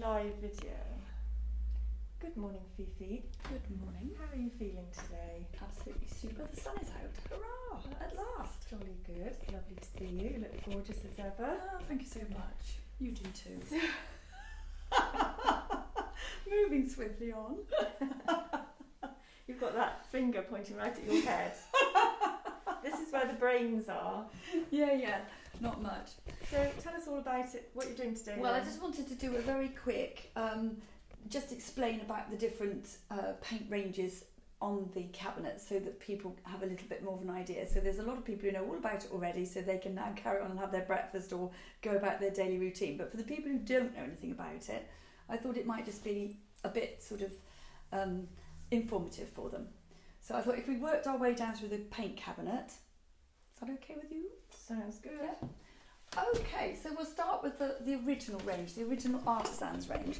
live video. Good morning, Fifi. Good morning. How are you feeling today? Absolutely super. The sun is out. Hurrah! At last. Jolly good. It's lovely to see you. You look gorgeous as ever. Oh, thank you so much. You do too. Moving swiftly on. You've got that finger pointing right at your head. This is where the brains are. Yeah. Not much. So tell us all about it. What you're doing today. Well, then. I just wanted to do a very quick, just explain about the different paint ranges on the cabinet so that people have a little bit more of an idea. So there's a lot of people who know all about it already, so they can now carry on and have their breakfast or go about their daily routine. But for the people who don't know anything about it, I thought it might just be a bit sort of informative for them. So I thought if we worked our way down through the paint cabinet, is that okay with you? Sounds good. Yeah. Okay, so we'll start with the original range, the original Artisans range.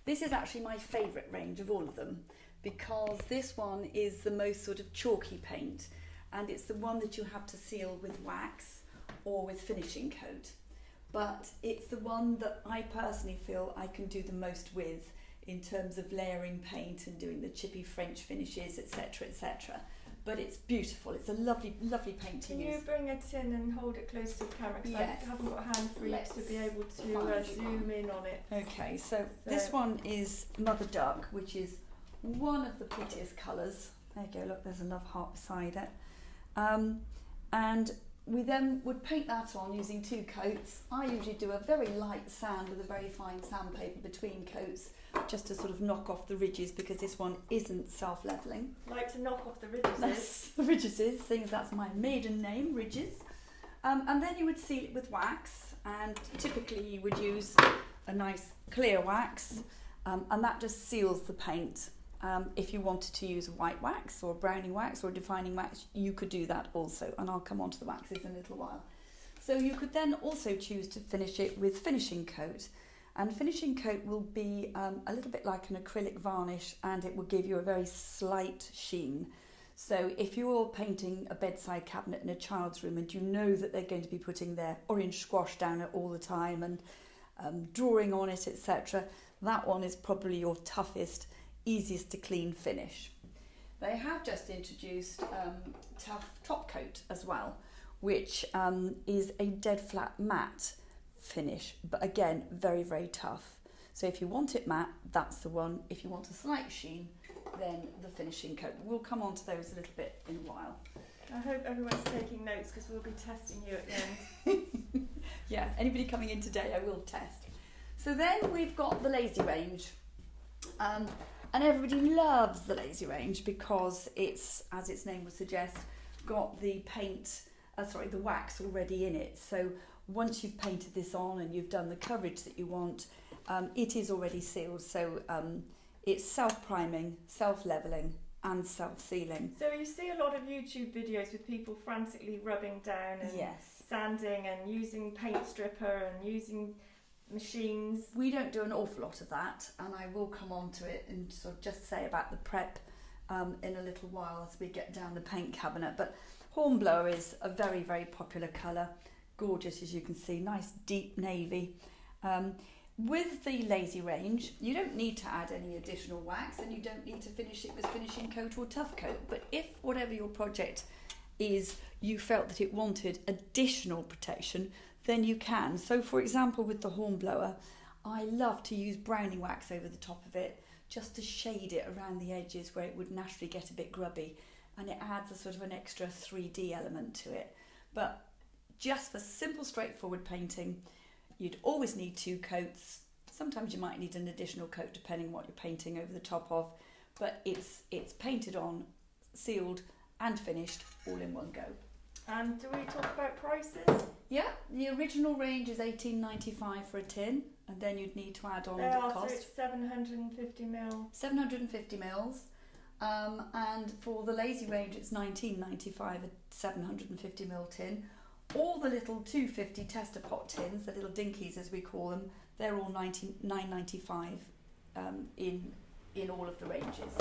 This is actually my favourite range of all of them because this one is the most sort of chalky paint, and it's the one that you have to seal with wax or with finishing coat. But it's the one that I personally feel I can do the most with in terms of layering paint and doing the chippy French finishes, etc, etc. But it's beautiful. It's a lovely, lovely paint to use. Can you bring it in and hold it close to the camera? Because Yes. I haven't got a hand free to be able to find zoom in on it. Okay, so this one is Mother Duck, which is one of the prettiest colours. There you go, look, there's a love heart beside it. And we then would paint that on using 2 coats. I usually do a very light sand with a very fine sandpaper between coats, just to sort of knock off the ridges because this one isn't self-levelling. Like to knock off the ridges. That's the ridges, seeing as that's my maiden name, Ridges. And then you would seal it with wax, and typically you would use a nice clear wax, and that just seals the paint. If you wanted to use a white wax or a brownie wax or a defining wax, you could do that also, and I'll come on to the waxes in a little while. So you could then also choose to finish it with finishing coat, and finishing coat will be a little bit like an acrylic varnish, and it will give you a very slight sheen. So if you're painting a bedside cabinet in a child's room and you know that they're going to be putting their orange squash down it all the time and drawing on it, etc., that one is probably your toughest, easiest to clean finish. They have just introduced tough top coat as well, which is a dead flat matte finish, but again very, very tough. So if you want it matte, that's the one. If you want a slight sheen, then the finishing coat. We'll come on to those a little bit in a while. I hope everyone's taking notes because we'll be testing you at the end. Yeah, anybody coming in today, I will test. So then we've got the lazy range. And everybody loves the lazy range because it's, as its name would suggest, got the the wax already in it. So once you've painted this on and you've done the coverage that you want, it is already sealed. So it's self-priming, self-levelling and self-sealing. So you see a lot of YouTube videos with people frantically rubbing down and sanding and using paint stripper and using machines. We don't do an awful lot of that, and I will come on to it and sort of just say about the prep in a little while as we get down the paint cabinet. But hornblower is a very, very popular colour, gorgeous as you can see, nice deep navy. With the lazy range, you don't need to add any additional wax, and you don't need to finish it with finishing coat or tough coat. But if whatever your project is, you felt that it wanted additional protection, then you can. So for example, with the hornblower, I love to use brownie wax over the top of it just to shade it around the edges where it would naturally get a bit grubby, and it adds a sort of an extra 3D element to it. But just for simple, straightforward painting, you'd always need 2 coats. Sometimes you might need an additional coat depending what you're painting over the top of, but it's painted on, sealed and finished all in one go. And do we talk about prices? Yeah, the original range is $18.95 for a tin, and then you'd need to add on the cost. So it's 750ml. 750 mils, and for the lazy range it's $19.95 a 750ml tin. All the little 250 tester pot tins, the little dinkies as we call them, they're all $9.95 in all of the ranges.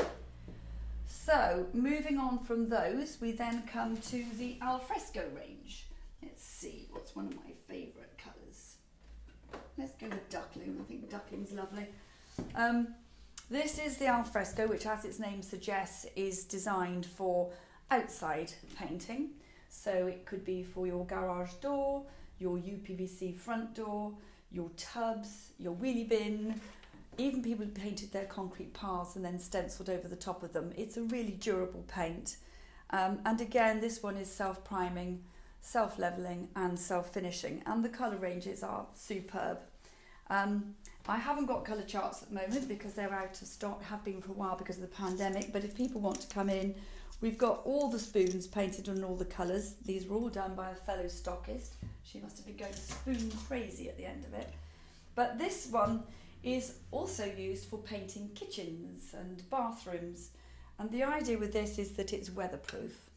So moving on from those, we then come to the alfresco range. Let's see, what's one of my favourite colours? Let's go with duckling. I think duckling's lovely. This is the alfresco, which as its name suggests is designed for outside painting. So it could be for your garage door, your UPVC front door, your tubs, your wheelie bin. Even people who painted their concrete paths and then stenciled over the top of them. It's a really durable paint. And again, this one is self-priming, self-levelling and self-finishing. And the colour ranges are superb. I haven't got colour charts at the moment because they're out of stock, have been for a while because of the pandemic. But if people want to come in, we've got all the spoons painted on all the colours. These were all done by a fellow stockist. She must have been going spoon crazy at the end of it. But this one is also used for painting kitchens and bathrooms. And the idea with this is that it's weatherproof.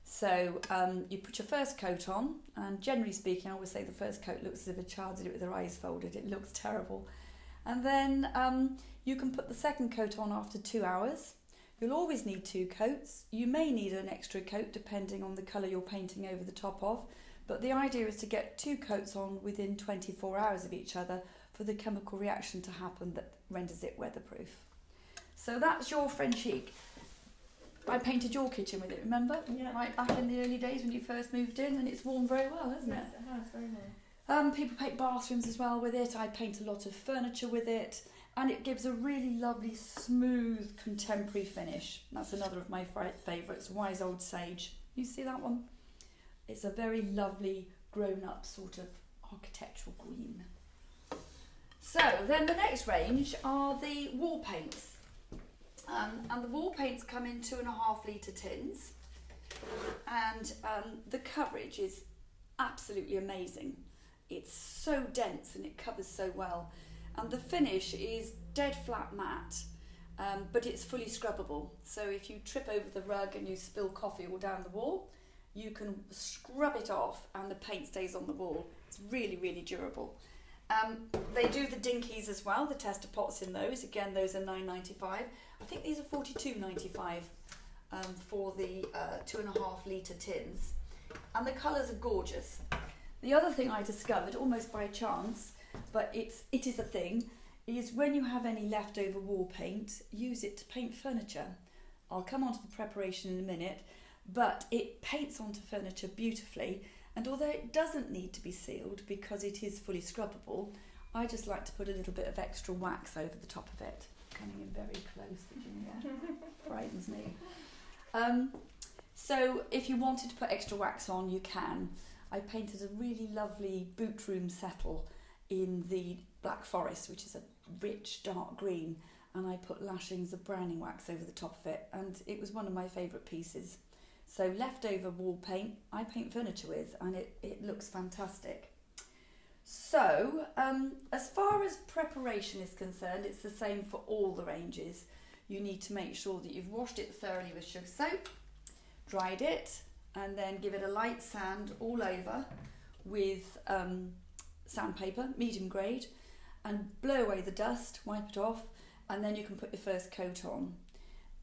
So you put your first coat on, and generally speaking, I always say the first coat looks as if a child did it with their eyes folded. It looks terrible. And then you can put the second coat on after 2 hours. You'll always need 2 coats. You may need an extra coat depending on the colour you're painting over the top of. But the idea is to get 2 coats on within 24 hours of each other for the chemical reaction to happen that renders it weatherproof. So that's your Frenchic. I painted your kitchen with it, remember? Yeah. Right back in the early days when you first moved in, and it's worn very well, hasn't Yes, it? it has, very well. People paint bathrooms as well with it. I paint a lot of furniture with it, and it gives a really lovely, smooth, contemporary finish. That's another of my favourites, Wise Old Sage. You see that one? It's a very lovely, grown-up sort of architectural green. So then the next range are the wall paints. And the wall paints come in 2.5 litre tins, and the coverage is absolutely amazing. It's so dense and it covers so well, and the finish is dead flat matte, but it's fully scrubbable. So if you trip over the rug and you spill coffee all down the wall, you can scrub it off and the paint stays on the wall. It's really, really durable. They do the dinkies as well, the tester pots in those. Again, those are $9.95. I think these are $42.95 for the 2.5 litre tins. And the colours are gorgeous. The other thing I discovered, almost by chance, but it is a thing, is when you have any leftover wall paint, use it to paint furniture. I'll come on to the preparation in a minute, but it paints onto furniture beautifully. And although it doesn't need to be sealed because it is fully scrubbable, I just like to put a little bit of extra wax over the top of it. Coming in very close, Virginia. Frightens me. So if you wanted to put extra wax on, you can. I painted a really lovely boot room settle in the Black Forest, which is a rich dark green, and I put lashings of browning wax over the top of it, and it was one of my favourite pieces. So leftover wall paint, I paint furniture with, and it looks fantastic. So as far as preparation is concerned, it's the same for all the ranges. You need to make sure that you've washed it thoroughly with sugar soap, dried it, and then give it a light sand all over with sandpaper, medium grade, and blow away the dust, wipe it off, and then you can put your first coat on.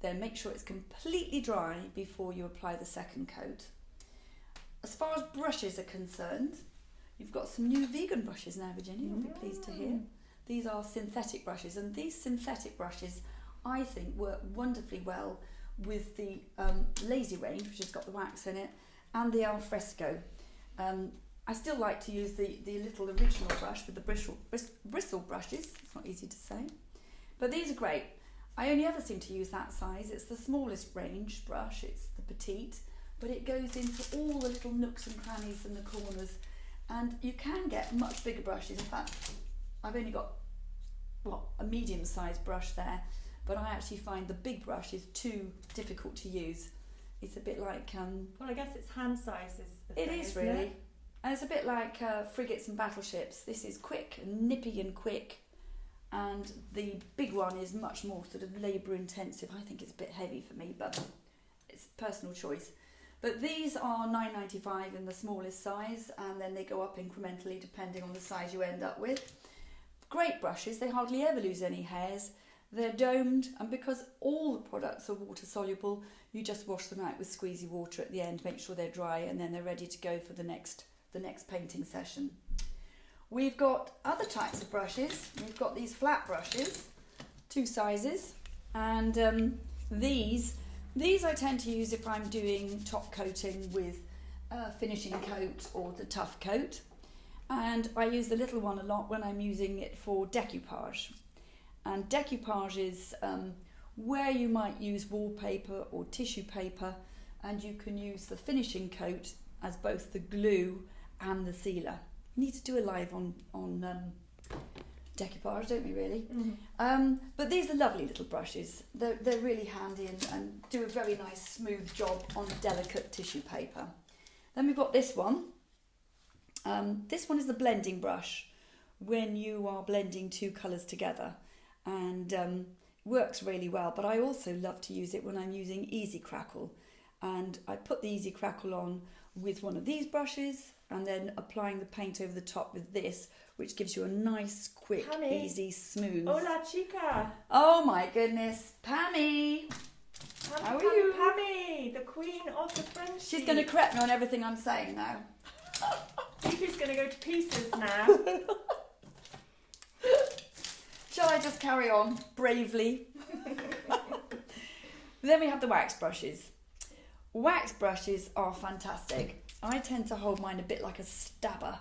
Then make sure it's completely dry before you apply the second coat. As far as brushes are concerned, you've got some new vegan brushes now, Virginia, you'll be pleased to hear. These are synthetic brushes, and these synthetic brushes I think work wonderfully well with the Lazy range, which has got the wax in it, and the alfresco. I still like to use the little original brush with the bristle brushes. It's not easy to say, but these are great. I only ever seem to use that size. It's the smallest range brush, it's the petite, but it goes into all the little nooks and crannies and the corners, and you can get much bigger brushes. In fact, I've only got a medium sized brush there, but I actually find the big brush is too difficult to use. It's a bit like well, I guess it's hand size is the it thing, is isn't really it? And it's a bit like frigates and battleships. This is quick and nippy and quick, and the big one is much more sort of labour intensive. I think it's a bit heavy for me, but it's personal choice. But these are $9.95 in the smallest size, and then they go up incrementally depending on the size you end up with. Great brushes, they hardly ever lose any hairs. They're domed, and because all the products are water soluble, you just wash them out with squeezy water at the end, make sure they're dry, and then they're ready to go for the next painting session. We've got other types of brushes. We've got these flat brushes, 2 sizes, and these I tend to use if I'm doing top coating with finishing coat or the tough coat, and I use the little one a lot when I'm using it for decoupage. And decoupage is where you might use wallpaper or tissue paper, and you can use the finishing coat as both the glue and the sealer. We need to do a live on decoupage, don't we really? Mm-hmm. But these are lovely little brushes. They're really handy and do a very nice smooth job on delicate tissue paper. Then we've got this one. This one is the blending brush when you are blending 2 colours together, and works really well. But I also love to use it when I'm using Easy Crackle, and I put the Easy Crackle on with one of these brushes and then applying the paint over the top with this, which gives you a nice, quick, easy, smooth. Hola, chica. Oh my goodness, Pammy. How are you? Pammy, the queen of the French. She's going to correct me on everything I'm saying now. Fifi's going to go to pieces now. Shall I just carry on bravely? Then we have the wax brushes. Wax brushes are fantastic. I tend to hold mine a bit like a stabber,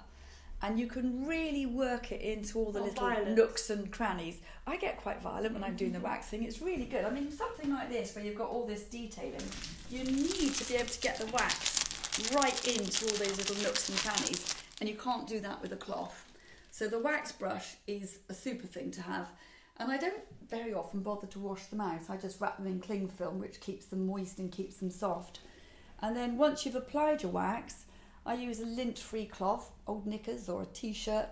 and you can really work it into all the little nooks and crannies. I get quite violent when I'm doing the waxing. It's really good. I mean, something like this where you've got all this detailing, you need to be able to get the wax right into all those little nooks and crannies, and you can't do that with a cloth. So the wax brush is a super thing to have, and I don't very often bother to wash them out. I just wrap them in cling film, which keeps them moist and keeps them soft. And then once you've applied your wax, I use a lint-free cloth, old knickers or a t-shirt,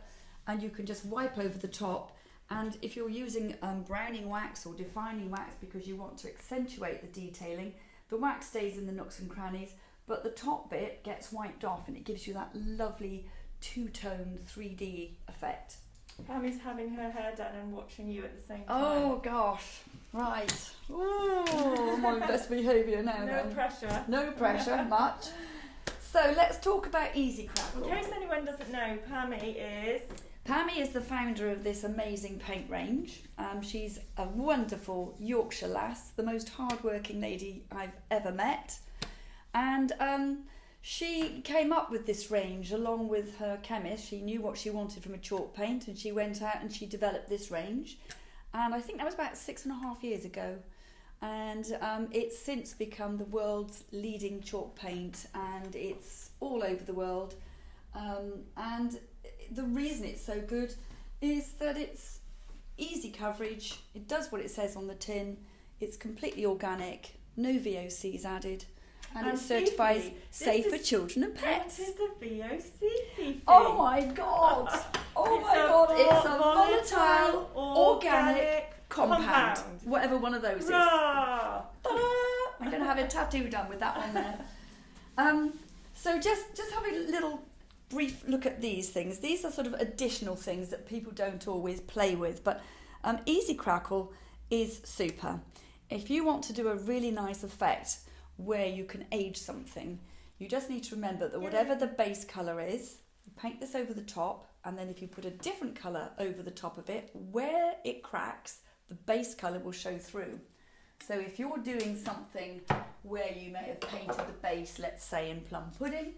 and you can just wipe over the top. And if you're using browning wax or defining wax because you want to accentuate the detailing, the wax stays in the nooks and crannies, but the top bit gets wiped off, and it gives you that lovely two-tone 3D effect. Pammy's having her hair done and watching you at the same time. Oh gosh, right. Oh, my best behaviour now. No then. pressure. No pressure, much. So let's talk about Easy Crackle. In case anyone doesn't know, Pammy is the founder of this amazing paint range. She's a wonderful Yorkshire lass, the most hard-working lady I've ever met. And she came up with this range along with her chemist. She knew what she wanted from a chalk paint, and she went out and she developed this range. And I think that was about 6.5 years ago. And it's since become the world's leading chalk paint, and it's all over the world. And the reason it's so good is that it's easy coverage, it does what it says on the tin, it's completely organic, no VOCs added, and it certifies safe for children and pets. What is a VOC, Fifi? Oh my god! Oh my god, it's a volatile organic compound. Whatever one of those is. Ta-da! I'm going to have a tattoo done with that one there. So just have a little brief look at these things. These are sort of additional things that people don't always play with, but Easy Crackle is super. If you want to do a really nice effect where you can age something, you just need to remember that whatever the base colour is, you paint this over the top, and then if you put a different colour over the top of it, where it cracks, the base colour will show through. So if you're doing something where you may have painted the base, let's say in plum pudding,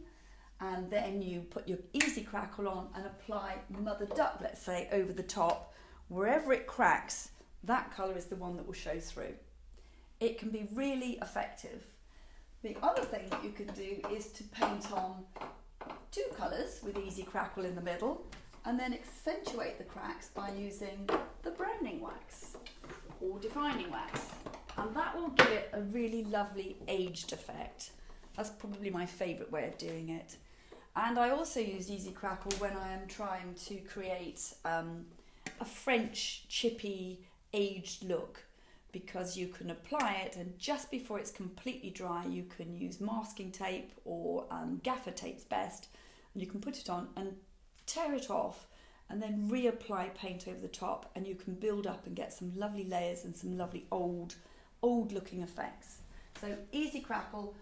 and then you put your Easy Crackle on and apply Mother Duck, let's say, over the top, wherever it cracks, that colour is the one that will show through. It can be really effective. The other thing that you can do is to paint on 2 colours with Easy Crackle in the middle, and then accentuate the cracks by using the browning wax or defining wax, and that will give it a really lovely aged effect. That's probably my favourite way of doing it. And I also use Easy Crackle when I am trying to create a French chippy aged look, because you can apply it, and just before it's completely dry you can use masking tape or gaffer tape's best, and you can put it on and tear it off and then reapply paint over the top, and you can build up and get some lovely layers and some lovely old looking effects. So Easy Crackle,